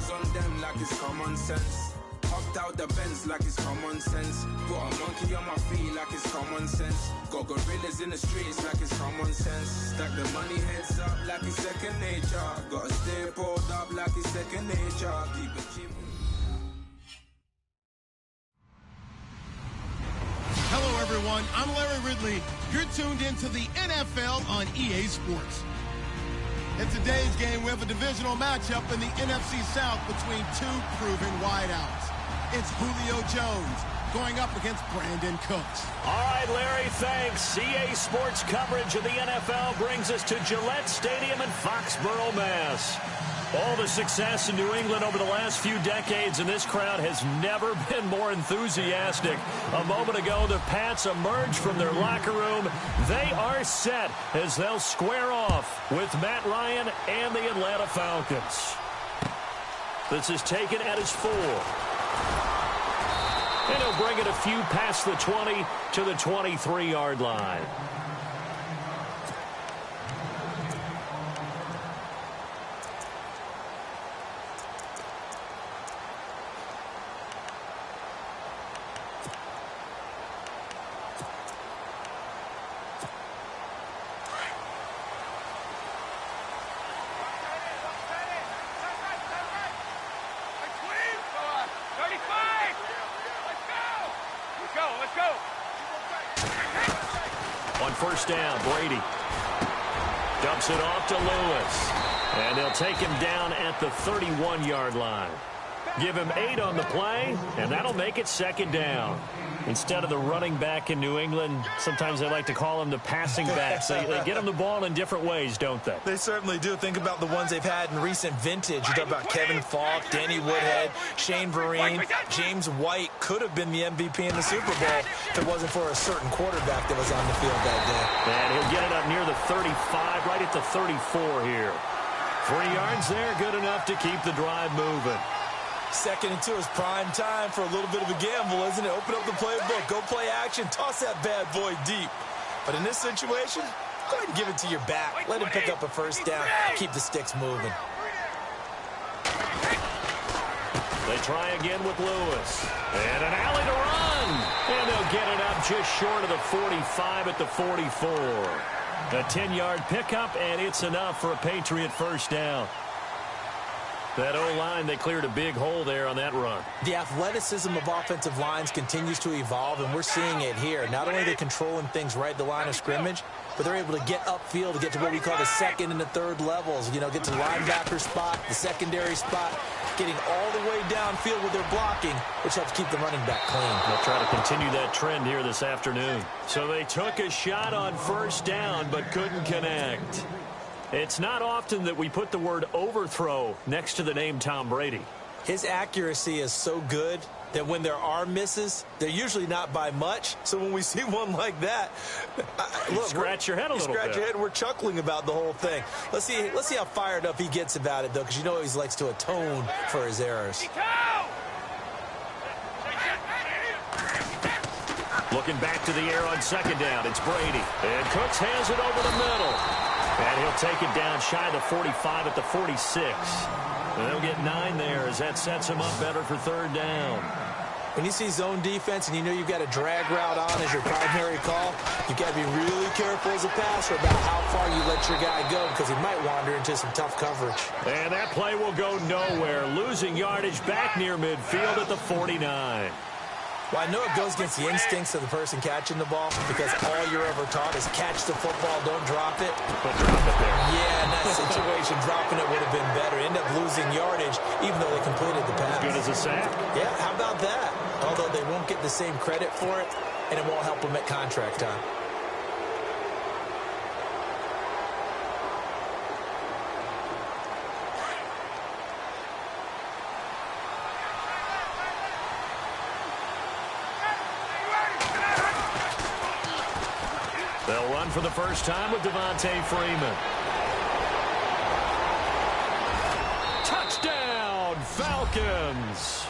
Eyes on them like it's common sense. Hopped out the Benz like it's common sense. Got a monkey on my feet like it's common sense. Got gorillas in the streets like it's common sense. Stack the money heads up like it's second nature. Gotta stay pulled up like it's second nature. Keep it cheap. Hello, everyone. I'm Larry Ridley. You're tuned into the NFL on EA Sports. In today's game, we have a divisional matchup in the NFC South between two proven wideouts. It's Julio Jones going up against Brandon Cooks. All right, Larry, thanks. EA Sports coverage of the NFL brings us to Gillette Stadium in Foxborough, Mass. All the success in New England over the last few decades, and this crowd has never been more enthusiastic. A moment ago, the Pats emerged from their locker room. They are set as they'll square off with Matt Ryan and the Atlanta Falcons. This is taken at his 4. And he'll bring it a few past the 20 to the 23-yard line. On first down, Brady dumps it off to Lewis. And they'll take him down at the 31-yard line. Give him 8 on the play, and that'll make it second down. Instead of the running back in New England, sometimes they like to call them the passing backs. They get them the ball in different ways, don't they? They certainly do. Think about the ones they've had in recent vintage. You talk about Kevin Falk, Danny Woodhead, Shane Vereen, James White could have been the MVP in the Super Bowl if it wasn't for a certain quarterback that was on the field that day. And he'll get it up near the 35, right at the 34 here. 3 yards there, good enough to keep the drive moving. 2nd and 2 is prime time for a little bit of a gamble, isn't it? Open up the playbook, go play action, toss that bad boy deep. But in this situation, go ahead and give it to your back. Let him pick up a first down, keep the sticks moving. They try again with Lewis. And an alley to run. And they'll get it up just short of the 45 at the 44. A 10-yard pickup, and it's enough for a Patriot first down. That O-line, they cleared a big hole there on that run. The athleticism of offensive lines continues to evolve, and we're seeing it here. Not only are they controlling things right at the line of scrimmage, but they're able to get upfield to get to what we call the 2nd and the 3rd levels. You know, get to the linebacker spot, the secondary spot, getting all the way downfield with their blocking, which helps keep the running back clean. They'll try to continue that trend here this afternoon. So they took a shot on first down, but couldn't connect. It's not often that we put the word overthrow next to the name Tom Brady. His accuracy is so good that when there are misses, they're usually not by much. So when we see one like that, look, scratch your head a little bit. Scratch your head, and we're chuckling about the whole thing. Let's see how fired up he gets about it, though, because you know he likes to atone for his errors. Looking back to the air on second down, it's Brady. And Cooks has it over the middle. And he'll take it down shy of the 45 at the 46. And they'll get 9 there as that sets him up better for third down. When you see zone defense and you know you've got a drag route on as your primary call, you've got to be really careful as a passer about how far you let your guy go because he might wander into some tough coverage. And that play will go nowhere, losing yardage back near midfield at the 49. Well, I know it goes against the instincts of the person catching the ball because all you're ever taught is catch the football, don't drop it. But drop it there. Yeah, in that situation, dropping it would have been better. End up losing yardage even though they completed the pass. As good as a sack. Yeah, how about that? Although they won't get the same credit for it, and it won't help them at contract time. They'll run for the first time with Devontae Freeman. Touchdown, Falcons.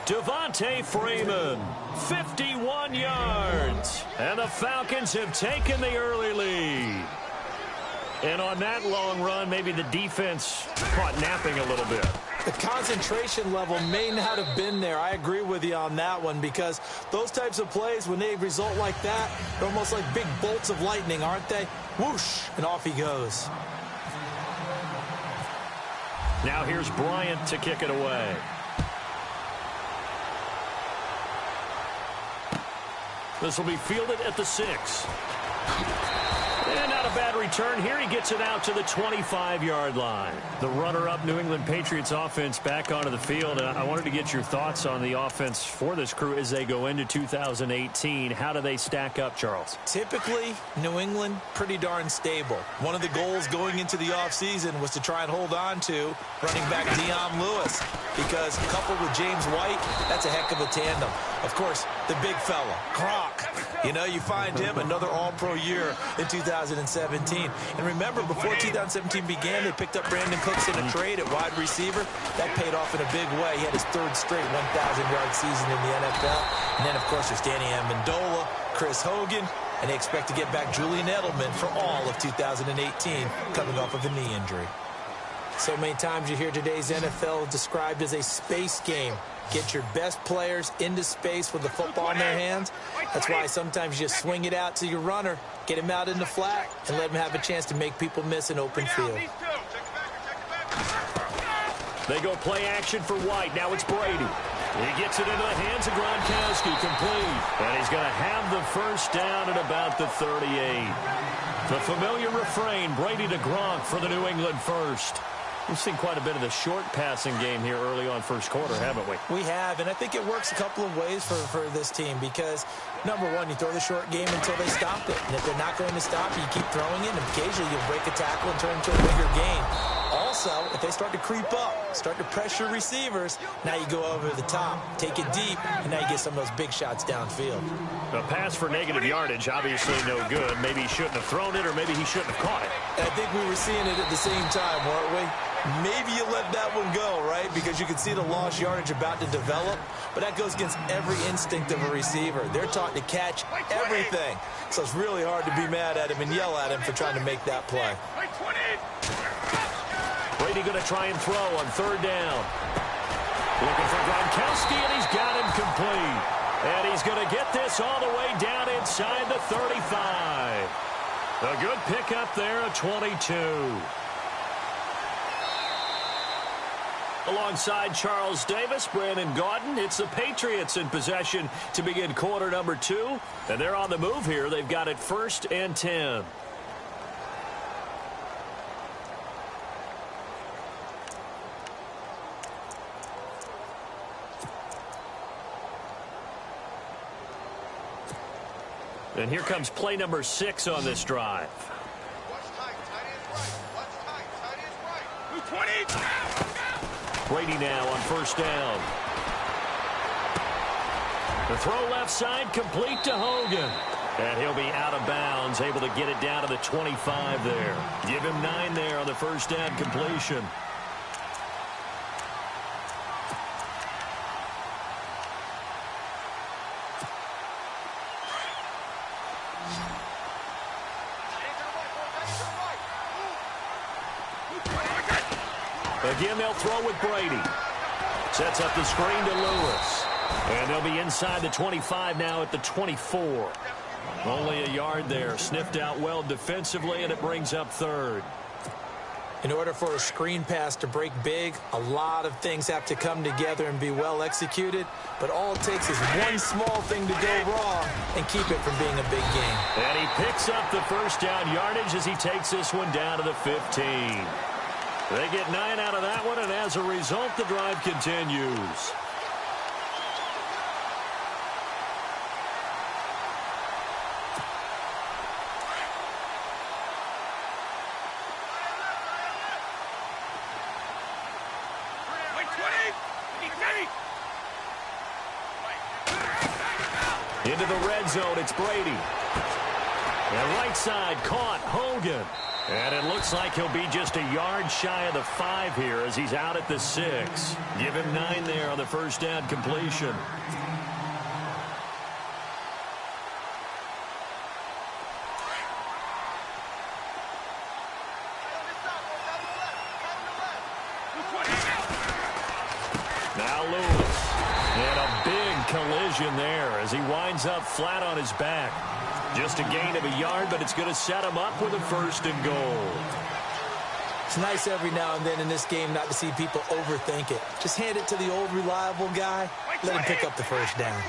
Devontae Freeman, 51 yards. And the Falcons have taken the early lead. And on that long run, maybe the defense caught napping a little bit. The concentration level may not have been there. I agree with you on that one, because those types of plays, when they result like that, they're almost like big bolts of lightning, aren't they? Whoosh, and off he goes. Now here's Bryant to kick it away. This will be fielded at the 6. And not a bad return here. He gets it out to the 25-yard line. The runner-up New England Patriots offense back onto the field. And I wanted to get your thoughts on the offense for this crew as they go into 2018. How do they stack up, Charles? Typically, New England, pretty darn stable. One of the goals going into the offseason was to try and hold on to running back Dion Lewis, because coupled with James White, that's a heck of a tandem. Of course, the big fella, Gronk. You know, you find him another all-pro year in 2017. And remember, before 2017 began, they picked up Brandon Cooks in a trade at wide receiver. That paid off in a big way. He had his third straight 1,000-yard season in the NFL. And then, of course, there's Danny Amendola, Chris Hogan, and they expect to get back Julian Edelman for all of 2018, coming off of a knee injury. So many times you hear today's NFL described as a space game. Get your best players into space with the football in their hands. That's why sometimes you just swing it out to your runner, get him out in the flat, and let him have a chance to make people miss an open field. They go play action for White. Now it's Brady. He gets it into the hands of Gronkowski, complete. And he's going to have the first down at about the 38. The familiar refrain, Brady to Gronk for the New England first. We've seen quite a bit of the short passing game here early on first quarter, haven't we? We have, and I think it works a couple of ways for this team, because, number one, you throw the short game until they stop it. And if they're not going to stop you, you keep throwing it, and occasionally you'll break a tackle and turn into a bigger game. Also, if they start to creep up, start to pressure receivers, now you go over the top, take it deep, and now you get some of those big shots downfield. A pass for negative yardage, obviously no good. Maybe he shouldn't have thrown it, or maybe he shouldn't have caught it. I think we were seeing it at the same time, weren't we? Maybe you let that one go, right? Because you can see the lost yardage about to develop. But that goes against every instinct of a receiver. They're taught to catch everything. So it's really hard to be mad at him and yell at him for trying to make that play. Brady going to try and throw on third down. Looking for Gronkowski, and he's got him complete. And he's going to get this all the way down inside the 35. A good pickup there, a 22. Alongside Charles Davis, Brandon Gaudin, it's the Patriots in possession to begin quarter number 2. And they're on the move here. They've got it 1st and 10. And here comes play number 6 on this drive. Brady now on first down. The throw left side, complete to Hogan. And he'll be out of bounds, able to get it down to the 25 there. Give him 9 there on the first down completion. Again, they'll throw with Brady. Sets up the screen to Lewis. And they'll be inside the 25 now at the 24. Only a yard there. Sniffed out well defensively, and it brings up 3rd. In order for a screen pass to break big, a lot of things have to come together and be well executed. But all it takes is one small thing to go wrong and keep it from being a big game. And he picks up the first down yardage as he takes this one down to the 15. They get 9 out of that one, and as a result, the drive continues. Into the red zone, it's Brady. And right side caught, Hogan. And it looks like he'll be just a yard shy of the 5 here as he's out at the 6. Give him 9 there on the first down completion. Now Lewis. And a big collision there as he winds up flat on his back. Just a gain of a yard, but it's going to set him up with a 1st and goal. It's nice every now and then in this game not to see people overthink it. Just hand it to the old reliable guy. Let him pick up the 1st down.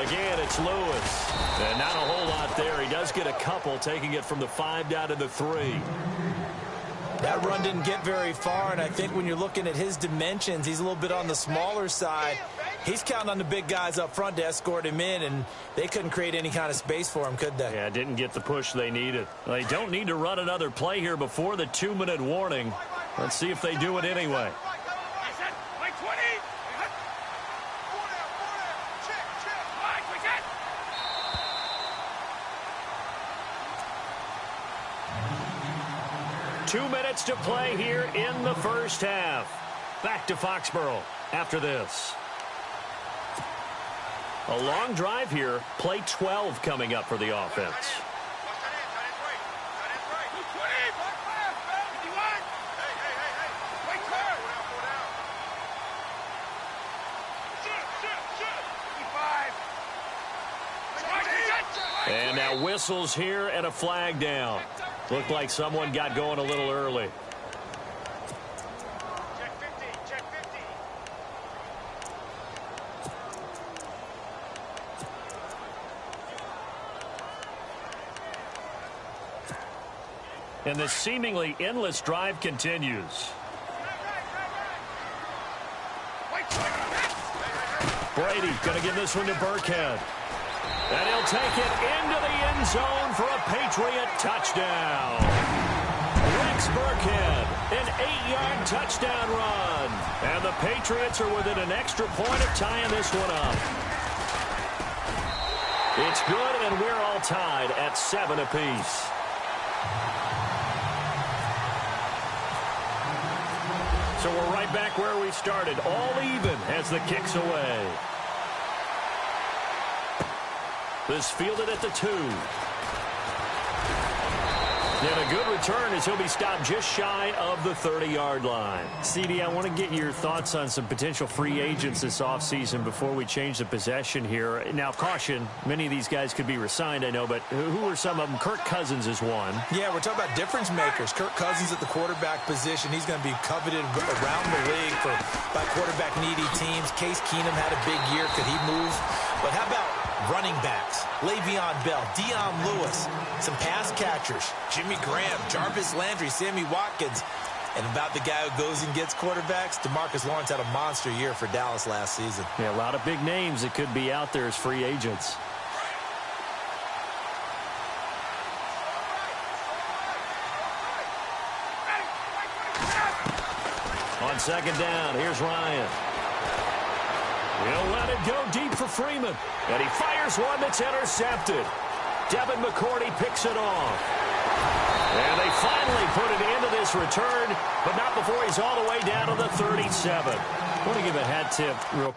Again, it's Lewis. And not a whole lot there. He does get a couple, taking it from the 5 down to the 3. That run didn't get very far, and I think when you're looking at his dimensions, he's a little bit on the smaller side. He's counting on the big guys up front to escort him in, and they couldn't create any kind of space for him, could they? Yeah, didn't get the push they needed. They don't need to run another play here before the 2-minute warning. Let's see if they do it anyway. 2 minutes to play here in the 1st half. Back to Foxborough after this. A long drive here. Play 12 coming up for the offense. And now whistles here and a flag down. Looked like someone got going a little early. Check 50, check 50. And the seemingly endless drive continues. Brady going to give this one to Burkhead. And he'll take it into the end zone for a Patriot touchdown. Rex Burkhead, an 8-yard touchdown run. And the Patriots are within an extra point of tying this one up. It's good, and we're all tied at 7 apiece. So we're right back where we started, all even as the kick's away. This fielded at the 2. And a good return as he'll be stopped just shy of the 30-yard line. CD, I want to get your thoughts on some potential free agents this offseason before we change the possession here. Now, caution, many of these guys could be re-signed, I know, but who are some of them? Kirk Cousins is one. Yeah, we're talking about difference makers. Kirk Cousins at the quarterback position. He's going to be coveted around the league by quarterback-needy teams. Case Keenum had a big year. Could he move? But how about running backs? Le'Veon Bell, Dion Lewis, some pass catchers, Jimmy Graham, Jarvis Landry, Sammy Watkins. And about the guy who goes and gets quarterbacks, DeMarcus Lawrence had a monster year for Dallas last season. Yeah, a lot of big names that could be out there as free agents. On 2nd down, here's Ryan. He'll let it go deep for Freeman. And he fires one that's intercepted. Devin McCourty picks it off. And they finally put it into this return, but not before he's all the way down to the 37. I want to give a hat tip real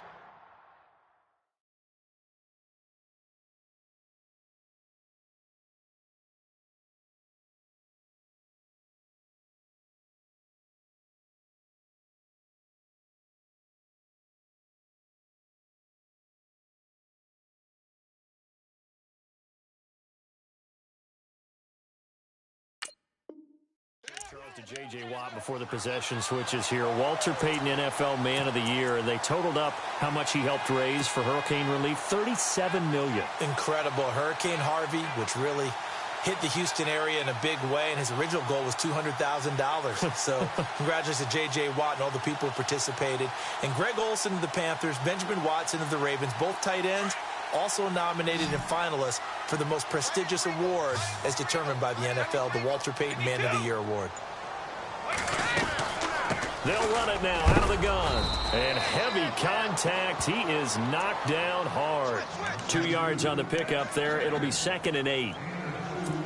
to J.J. Watt before the possession switches here. Walter Payton, NFL Man of the Year, and they totaled up how much he helped raise for hurricane relief, $37 million. Incredible. Hurricane Harvey, which really hit the Houston area in a big way, and his original goal was $200,000. So congratulations to J.J. Watt and all the people who participated. And Greg Olsen of the Panthers, Benjamin Watson of the Ravens, both tight ends, also nominated and finalists for the most prestigious award as determined by the NFL, the Walter Payton Man of the Year Award. They'll run it now out of the gun. And heavy contact. He is knocked down hard. 2 yards on the pickup there. It'll be 2nd and 8.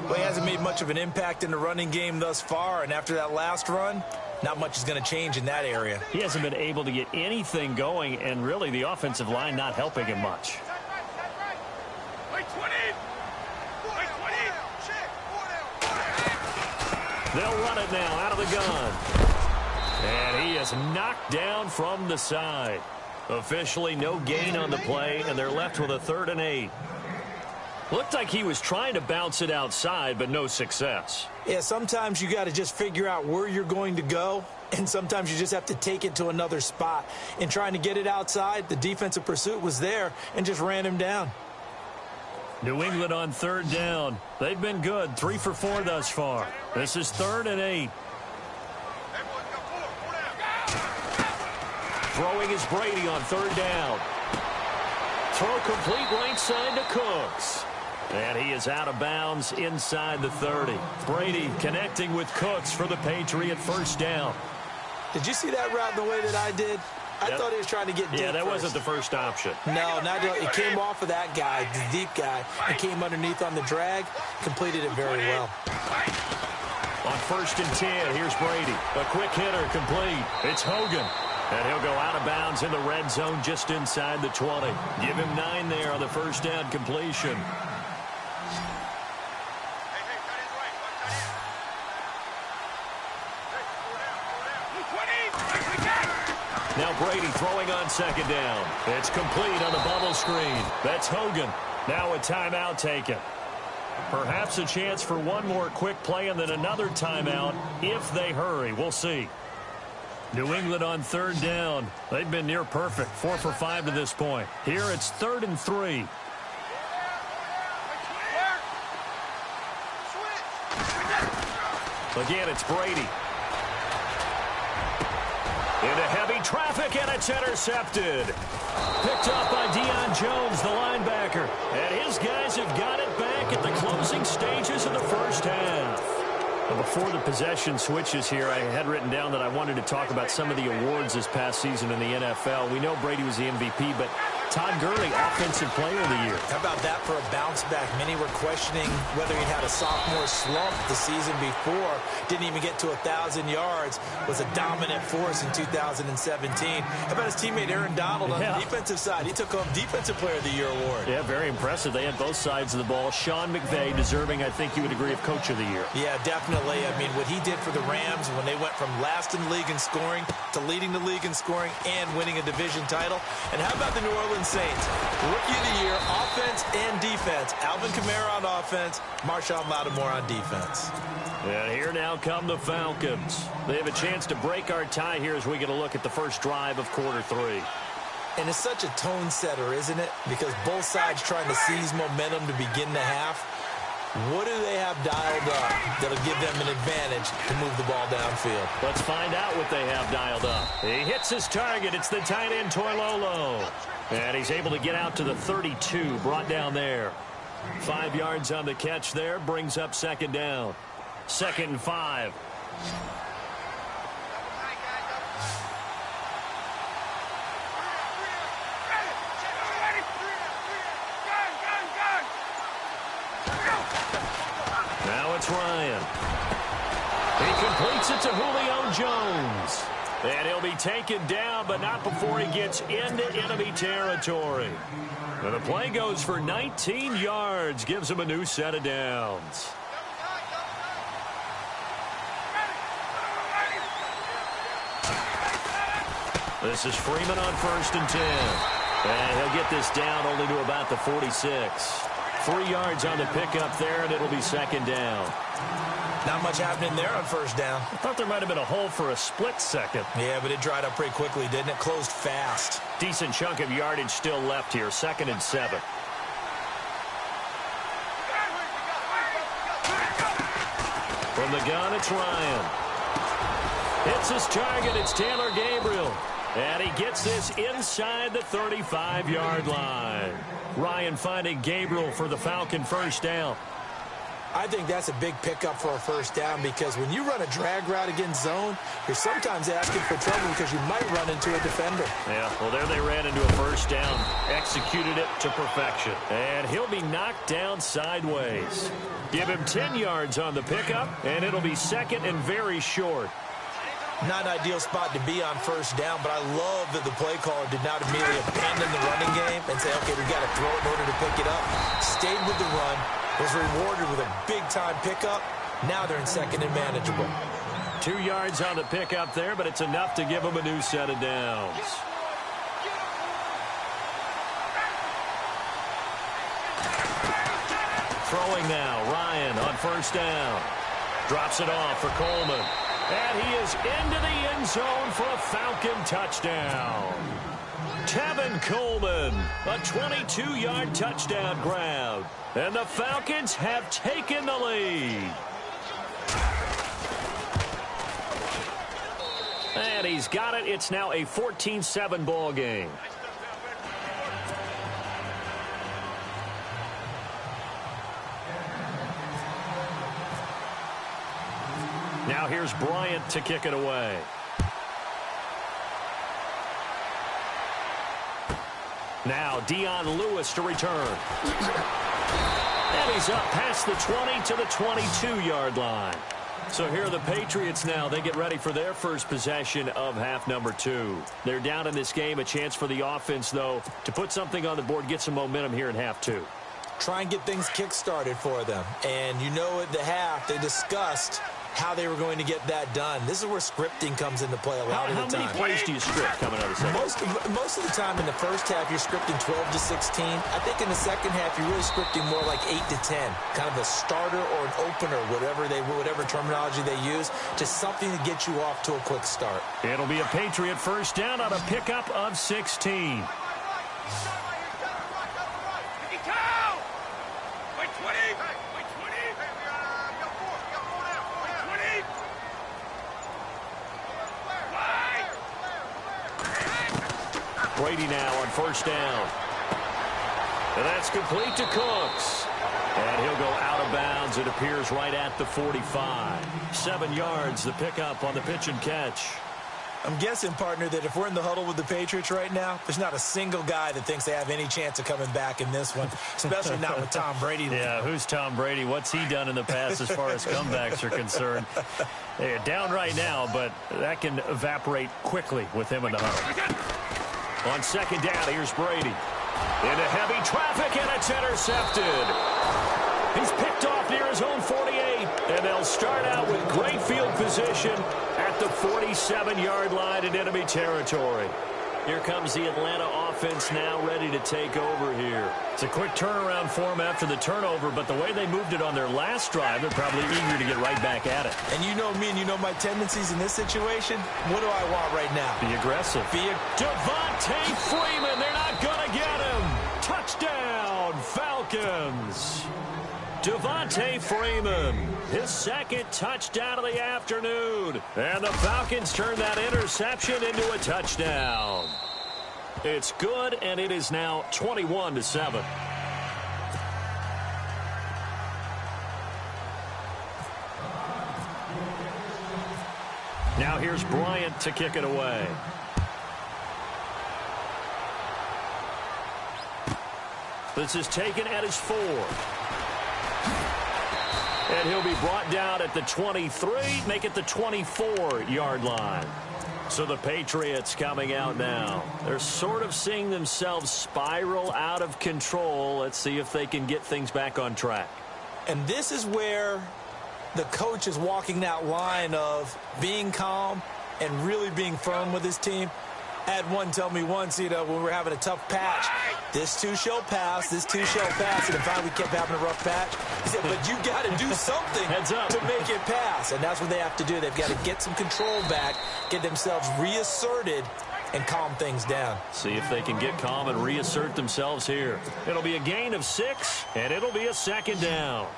Well, he hasn't made much of an impact in the running game thus far, and after that last run, not much is going to change in that area. He hasn't been able to get anything going, and really the offensive line not helping him much. They'll run it now out of the gun. And he is knocked down from the side. Officially no gain on the play, and they're left with a 3rd and 8. Looked like he was trying to bounce it outside, but no success. Yeah, sometimes you got to just figure out where you're going to go, and sometimes you just have to take it to another spot. In trying to get it outside, the defensive pursuit was there and just ran him down. New England on 3rd down. They've been good, 3 for 4 thus far. This is 3rd and 8. Throwing is Brady on 3rd down. Throw complete right side to Cooks. And he is out of bounds inside the 30. Brady connecting with Cooks for the Patriot 1st down. Did you see that route the way that I did? I thought he was trying to get deep. Yeah, that first. wasn't the first option. No, not it came off of that guy, the deep guy, and came underneath on the drag, completed it very well. On 1st and 10, here's Brady. A quick hitter complete. It's Hogan. And he'll go out of bounds in the red zone just inside the 20. Give him 9 there on the 1st down completion. Now Brady throwing on 2nd down. It's complete on the bubble screen. That's Hogan. Now a timeout taken. Perhaps a chance for one more quick play and then another timeout if they hurry. We'll see. New England on 3rd down. They've been near perfect, 4 for 5 to this point. Here it's 3rd and 3. Again, it's Brady. Into heavy traffic, and it's intercepted. Picked up by Deion Jones, the linebacker. And his guys have got it back at the closing stages of the 1st half. Before the possession switches here, I had written down that I wanted to talk about some of the awards this past season in the NFL. We know Brady was the MVP, but Todd Gurley, Offensive Player of the Year. How about that for a bounce back? Many were questioning whether he'd had a sophomore slump the season before. Didn't even get to 1,000 yards. Was a dominant force in 2017. How about his teammate Aaron Donald on the defensive side? He took home Defensive Player of the Year award. Yeah, very impressive. They had both sides of the ball. Sean McVay deserving, I think you would agree, of Coach of the Year. Yeah, definitely. I mean, what he did for the Rams when they went from last in the league in scoring to leading the league in scoring and winning a division title. And how about the New Orleans Saints? Rookie of the Year, offense and defense. Alvin Kamara on offense, Marshawn Lattimore on defense. And here now come the Falcons. They have a chance to break our tie here as we get a look at the first drive of quarter 3. And it's such a tone setter, isn't it? Because both sides trying to seize momentum to begin the half. What do they have dialed up that'll give them an advantage to move the ball downfield? Let's find out what they have dialed up. He hits his target. It's the tight end, Toilolo. And he's able to get out to the 32, brought down there. 5 yards on the catch there, brings up 2nd down. 2nd and 5. Now it's Ryan. He completes it to Julio Jones. And he'll be taken down, but not before he gets into enemy territory. And the play goes for 19 yards, gives him a new set of downs. This is Freeman on 1st and 10. And he'll get this down only to about the 46. 3 yards on the pickup there, and it'll be 2nd down. Not much happening there on 1st down. I thought there might have been a hole for a split second. Yeah, but it dried up pretty quickly, didn't it? Closed fast. Decent chunk of yardage still left here. 2nd and 7. From the gun, it's Ryan. Hits his target. It's Taylor Gabriel. And he gets this inside the 35-yard line. Ryan finding Gabriel for the Falcon 1st down. I think that's a big pickup for a 1st down because when you run a drag route against zone, you're sometimes asking for trouble because you might run into a defender. Yeah, well, there they ran into a 1st down. Executed it to perfection. And he'll be knocked down sideways. Give him 10 yards on the pickup, and it'll be 2nd and very short. Not an ideal spot to be on 1st down, but I love that the play caller did not immediately abandon the running game and say, okay, we've got to throw it in order to pick it up. Stayed with the run, was rewarded with a big-time pickup. Now they're in 2nd and manageable. 2 yards on the pickup there, but it's enough to give them a new set of downs. Throwing now, Ryan on first down. Drops it off for Coleman. And he is into the end zone for a Falcon touchdown. Tevin Coleman, a 22-yard touchdown grab. And the Falcons have taken the lead. And he's got it. It's now a 14-7 ball game. Now here's Bryant to kick it away. Now Dion Lewis to return. And he's up past the 20 to the 22-yard line. So here are the Patriots now. They get ready for their first possession of half number 2. They're down in this game. A chance for the offense, though, to put something on the board, get some momentum here in half 2. Try and get things kick-started for them. And you know at the half, they discussed how they were going to get that done. This is where scripting comes into play a lot of the time. How many plays do you script coming out of the second? Most of the time in the first half, you're scripting 12 to 16. I think in the second half, you're really scripting more like 8 to 10. Kind of a starter or an opener, whatever terminology they use, just something to get you off to a quick start. It'll be a Patriot first down on a pickup of 16. Brady now on first down. And that's complete to Cooks. And he'll go out of bounds. It appears right at the 45. 7 yards, the pickup on the pitch and catch. I'm guessing, partner, that if we're in the huddle with the Patriots right now, there's not a single guy that thinks they have any chance of coming back in this one, especially not with Tom Brady. Yeah, who's Tom Brady? What's he done in the past as far as comebacks are concerned? They're down right now, but that can evaporate quickly with him in the huddle. On second down, here's Brady. Into heavy traffic, and it's intercepted. He's picked off near his own 48, and they'll start out with great field position at the 47-yard line in enemy territory. Here comes the Atlanta offense now ready to take over here. It's a quick turnaround for them after the turnover, but the way they moved it on their last drive, they're probably eager to get right back at it. And you know me and you know my tendencies in this situation. What do I want right now? Be aggressive. Devontae Freeman, they're not going to get him. Touchdown, Falcons. Devontae Freeman, his second touchdown of the afternoon. And the Falcons turn that interception into a touchdown. It's good, and it is now 21-7. Now here's Bryant to kick it away. This is taken at his 4. And he'll be brought down at the 23, make it the 24-yard line. So the Patriots coming out now. They're sort of seeing themselves spiral out of control. Let's see if they can get things back on track. And this is where the coach is walking that line of being calm and really being firm with his team. I had one tell me once, when we were having a tough patch, this too shall pass, this too shall pass, and finally we kept having a rough patch. He said, but you got to do something to make it pass, and that's what they have to do. They've got to get some control back, get themselves reasserted, and calm things down. See if they can get calm and reassert themselves here. It'll be a gain of 6, and it'll be a second down.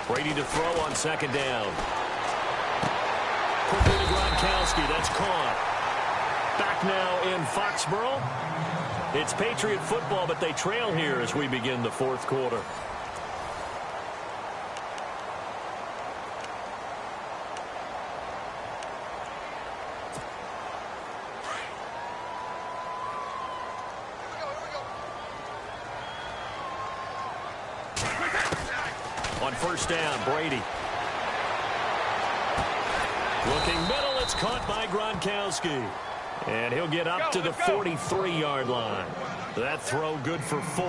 Brady to throw on second down. Quickly to Gronkowski. That's caught. Back now in Foxborough. It's Patriot football, but they trail here as we begin the fourth quarter. On first down, Brady. Looking middle, it's caught by Gronkowski. And he'll get up to the 43-yard line. That throw good for 4.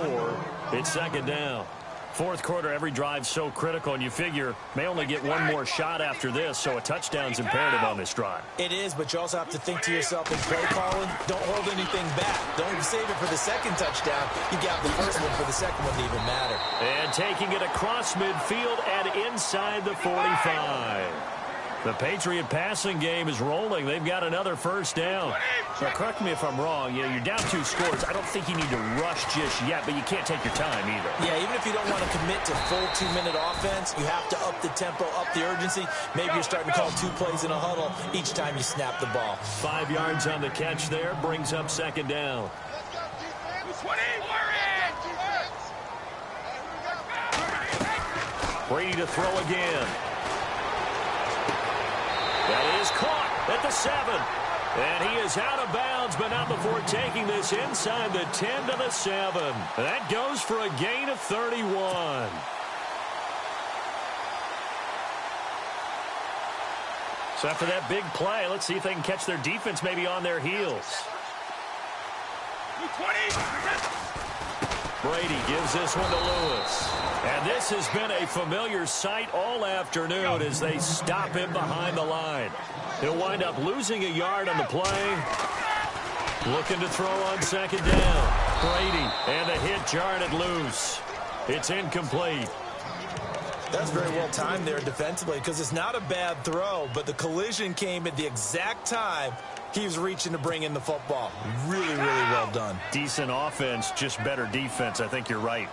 It's second down. Fourth quarter, every drive's so critical, and you figure may only get one more shot after this, so a touchdown's imperative on this drive. It is, but you also have to think to yourself in play calling, don't hold anything back. Don't save it for the second touchdown. You got the first one for the second one to even matter. And taking it across midfield and inside the 45. The Patriot passing game is rolling. They've got another first down. Now, correct me if I'm wrong. You know, you're down 2 scores. I don't think you need to rush just yet, but you can't take your time either. Yeah, even if you don't want to commit to full 2-minute offense, you have to up the tempo, up the urgency. Maybe you're starting to call 2 plays in a huddle each time you snap the ball. 5 yards on the catch there brings up second down. Brady to throw again. That is caught at the 7. And he is out of bounds, but not before taking this inside the 10 to the 7. That goes for a gain of 31. So after that big play, let's see if they can catch their defense maybe on their heels. Brady gives this one to Lewis. And this has been a familiar sight all afternoon as they stop him behind the line. He'll wind up losing a yard on the play. Looking to throw on second down. Brady, and the hit jarred it loose. It's incomplete. That's very well timed there defensively because it's not a bad throw, but the collision came at the exact time he was reaching to bring in the football. Really, really well done. Decent offense, just better defense. I think you're right.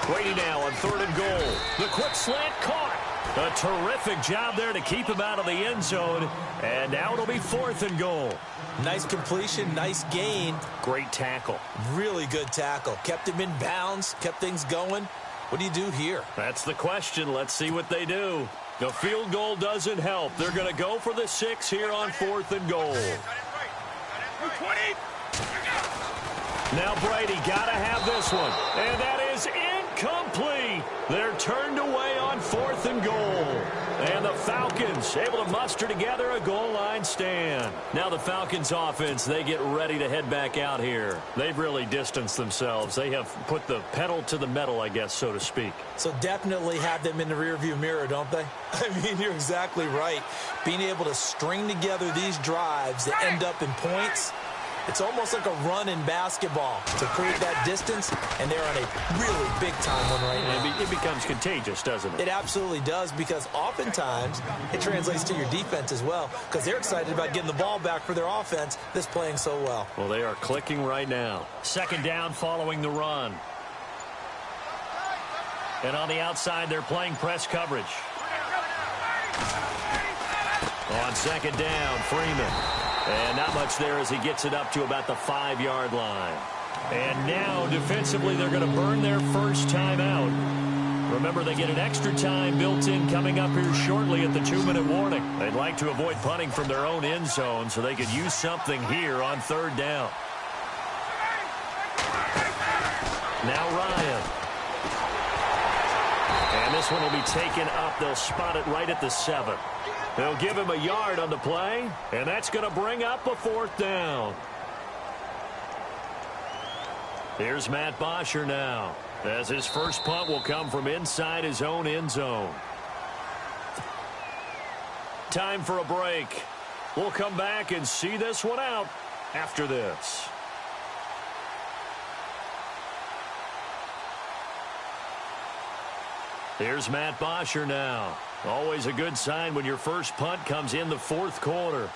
Brady now on 3rd and goal. The quick slant caught. A terrific job there to keep him out of the end zone. And now it'll be 4th and goal. Nice completion, nice gain. Great tackle. Really good tackle. Kept him in bounds, kept things going. What do you do here? That's the question. Let's see what they do. The field goal doesn't help. They're going to go for the 6 here on 4th and goal. Now Brady got to have this one. And that is incomplete. They're turned away on 4th and goal. And the Falcons able to muster together a goal line stand. Now the Falcons offense, they get ready to head back out here. They've really distanced themselves. They have put the pedal to the metal, I guess, so to speak. So definitely have them in the rearview mirror, don't they? I mean, you're exactly right. Being able to string together these drives that end up in points, it's almost like a run in basketball to create that distance, and they're on a really big-time one right now. It becomes contagious, doesn't it? It absolutely does, because oftentimes it translates to your defense as well, because they're excited about getting the ball back for their offense that's playing so well. Well, they are clicking right now. Second down following the run. And on the outside, they're playing press coverage. On second down, Freeman. And not much there as he gets it up to about the 5-yard line. And now, defensively, they're going to burn their first timeout. Remember, they get an extra time built in coming up here shortly at the 2-minute warning. They'd like to avoid punting from their own end zone so they could use something here on 3rd down. Now Ryan. And this one will be taken up. They'll spot it right at the 7. They'll give him a yard on the play, and that's going to bring up a 4th down. Here's Matt Bosher now, as his first punt will come from inside his own end zone. Time for a break. We'll come back and see this one out after this. Here's Matt Bosher now. Always a good sign when your first punt comes in the 4th quarter.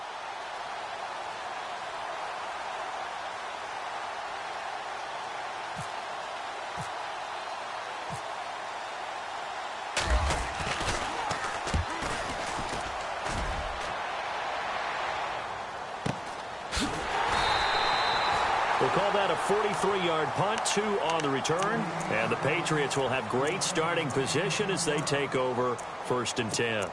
We'll call that a 43-yard punt, 2 on the return. And the Patriots will have great starting position as they take over 1st and 10.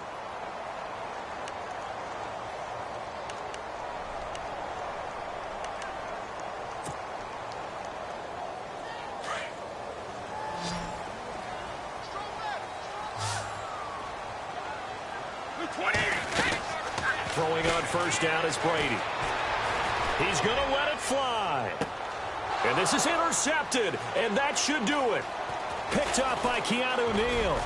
Throwing on first down is Brady. He's going to let it fly. And this is intercepted, and that should do it. Picked up by Keanu Neal.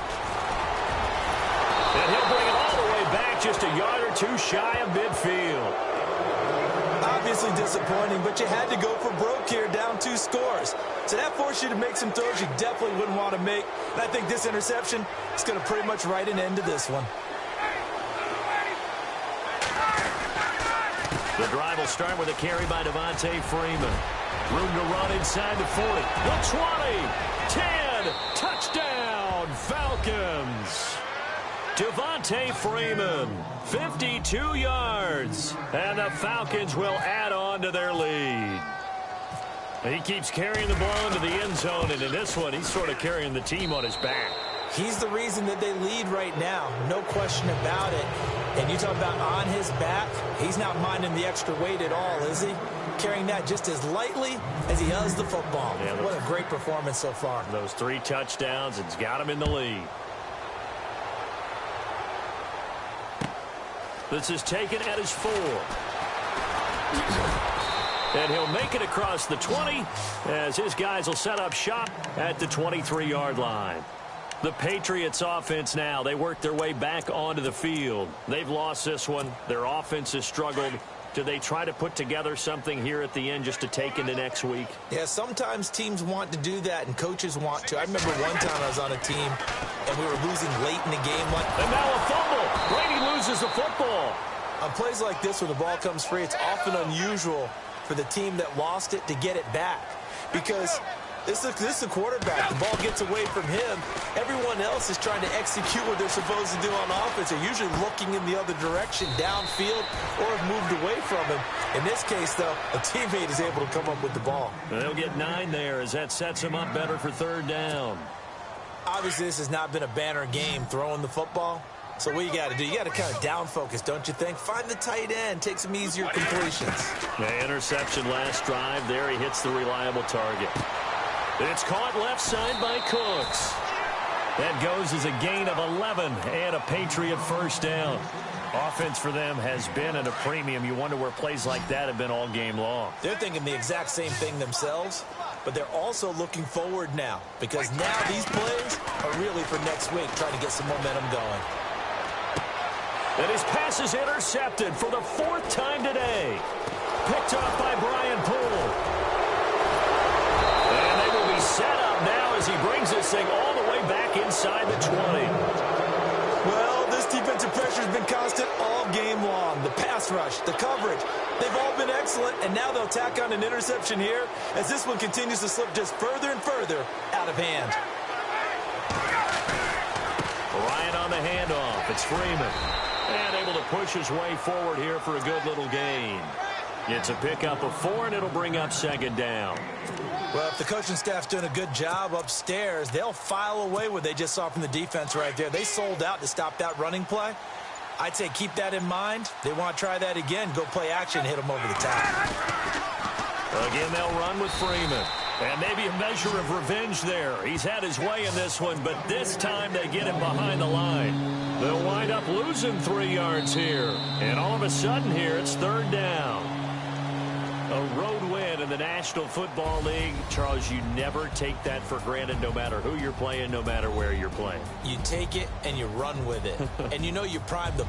And he'll bring it all the way back just a yard or two shy of midfield. Obviously disappointing, but you had to go for broke here, down 2 scores. So that forced you to make some throws you definitely wouldn't want to make. And I think this interception is going to pretty much write an end to this one. The drive will start with a carry by Devontae Freeman. Room to run inside the 40. The 20. 10. Touchdown, Falcons. Devontae Freeman, 52 yards. And the Falcons will add on to their lead. He keeps carrying the ball into the end zone, and in this one, he's sort of carrying the team on his back. He's the reason that they lead right now. No question about it. And you talk about on his back, he's not minding the extra weight at all, is he? Carrying that just as lightly as he does the football. Yeah, what a great performance so far. Those 3 touchdowns, it's got him in the lead. This is taken at his 4. And he'll make it across the 20 as his guys will set up shop at the 23-yard line. The Patriots offense now, they work their way back onto the field. They've lost this one. Their offense has struggled. Do they try to put together something here at the end just to take into next week? Yeah, sometimes teams want to do that and coaches want to. I remember one time I was on a team and we were losing late in the game. And now a fumble. Brady loses the football. On plays like this where the ball comes free, it's often unusual for the team that lost it to get it back. Because this is a quarterback. The ball gets away from him. Everyone else is trying to execute what they're supposed to do on offense. They're usually looking in the other direction, downfield, or have moved away from him. In this case, though, a teammate is able to come up with the ball. They'll get 9 there as that sets them up better for 3rd down. Obviously, this has not been a banner game throwing the football. So what you got to do, you got to kind of down focus, don't you think? Find the tight end, take some easier completions. The interception last drive. There he hits the reliable target. It's caught left side by Cooks. That goes as a gain of 11 and a Patriot 1st down. Offense for them has been at a premium. You wonder where plays like that have been all game long. They're thinking the exact same thing themselves, but they're also looking forward now because now these plays are really for next week, trying to get some momentum going. And his pass is intercepted for the 4th time today. Picked up by Brian Poole. And they will be set up now as he brings this thing all the way back inside the 20. Well, this defensive pressure has been constant all game long. The pass rush, the coverage, they've all been excellent, and now they'll tack on an interception here as this one continues to slip just further and further out of hand. Ryan on the handoff. It's Freeman. And able to push his way forward here for a good little gain. It's a pickup of 4, and it'll bring up 2nd down. Well, if the coaching staff's doing a good job upstairs, they'll file away what they just saw from the defense right there. They sold out to stop that running play. I'd say keep that in mind. They want to try that again. Go play action, hit them over the top. Again, they'll run with Freeman. And maybe a measure of revenge there. He's had his way in this one, but this time they get him behind the line. They'll wind up losing 3 yards here. And all of a sudden here, it's 3rd down. A road win in the National Football League. Charles, you never take that for granted no matter who you're playing, no matter where you're playing. You take it and you run with it. And you know you prime the